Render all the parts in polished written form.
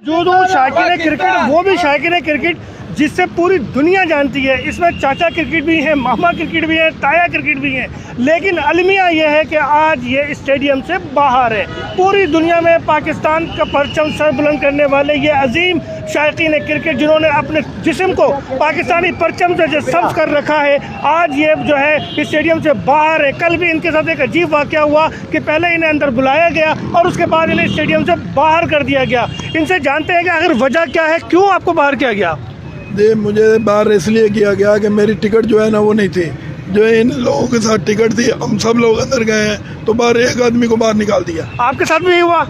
जो शायकीन क्रिकेट, वो भी शायकीन क्रिकेट जिससे पूरी दुनिया जानती है। इसमें चाचा क्रिकेट भी है, मामा क्रिकेट भी है, ताया क्रिकेट भी है। लेकिन अलमिया यह है कि आज ये स्टेडियम से बाहर है। पूरी दुनिया में पाकिस्तान का परचम सर बुलंद करने वाले ये अजीम शायकीन क्रिकेट, जिन्होंने अपने जिस्म को पाकिस्तानी परचम से जो सब्ज कर रखा है, आज ये जो है स्टेडियम से बाहर है। कल भी इनके साथ एक अजीब वाक़या हुआ कि पहले इन्हें अंदर बुलाया गया और उसके बाद इन्हें स्टेडियम से बाहर कर दिया गया। इनसे जानते हैं कि आखिर वजह क्या है, क्यों आपको बाहर किया गया? मुझे बाहर इसलिए किया गया कि मेरी टिकट जो है ना वो नहीं थी, जो इन लोगों के साथ टिकट थी। हम सब लोग अंदर गए हैं तो बाहर एक आदमी को बाहर निकाल दिया। आपके साथ भी हुआ?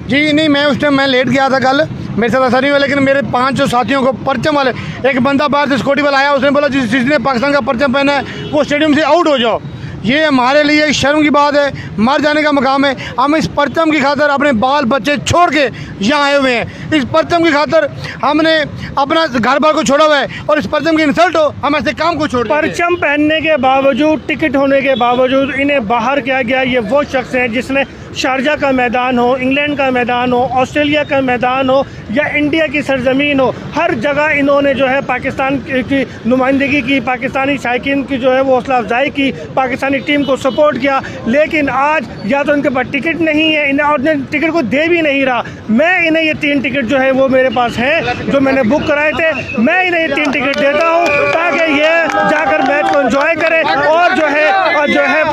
जी नहीं, मैं उस टाइम मैं लेट गया था कल, मेरे साथ ऐसा नहीं हुआ। लेकिन मेरे 5 साथियों को परचम वाले, एक बंदा बाहर से सिक्योरिटी वाला आया, उसने बोला जिसने पाकिस्तान का परचम पहना है वो स्टेडियम से आउट हो जाओ। ये हमारे लिए एक शर्म की बात है, मर जाने का मकाम है। हम इस परचम की खातर अपने बाल बच्चे छोड़ के यहाँ आए हुए हैं। इस परचम की खातर हमने अपना घर बार को छोड़ा हुआ है और इस परचम की इंसल्ट हो, हम ऐसे काम को छोड़। परचम पहनने के बावजूद, टिकट होने के बावजूद इन्हें बाहर किया गया। ये वो शख्स हैं जिसने शारजा का मैदान हो, इंग्लैंड का मैदान हो, ऑस्ट्रेलिया का मैदान हो या इंडिया की सरजमीन हो, हर जगह इन्होंने जो है पाकिस्तान की नुमाइंदगी की, पाकिस्तानी शायकीन की जो है वो हौसला अफजाई की, पाकिस्तानी टीम को सपोर्ट किया। लेकिन आज या तो इनके पास टिकट नहीं है, इन्हें और टिकट को दे भी नहीं रहा। मैं इन्हें ये 3 टिकट जो है वो मेरे पास हैं, जो मैंने बुक कराए थे। मैं इन्हें ये 3 टिकट देता हूँ ताकि ये जाकर मैच को एंजॉय करें और जो है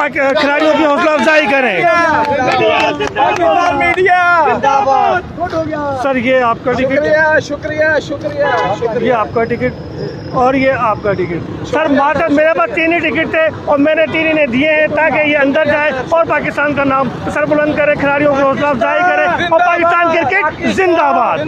खिलाड़ियों की हौसला अफजाई करें। मीडिया सर, ये आपका टिकट, शुक्रिया शुक्रिया शुक्रिया। ये आपका टिकट और ये आपका टिकट। सर मात्र मेरे पास 3 ही टिकट थे और मैंने 3 इन्हें दिए हैं ताकि ये अंदर जाए और पाकिस्तान का नाम सर बुलंद करे, खिलाड़ियों की हौसला अफजाई करे और पाकिस्तान क्रिकेट जिंदाबाद।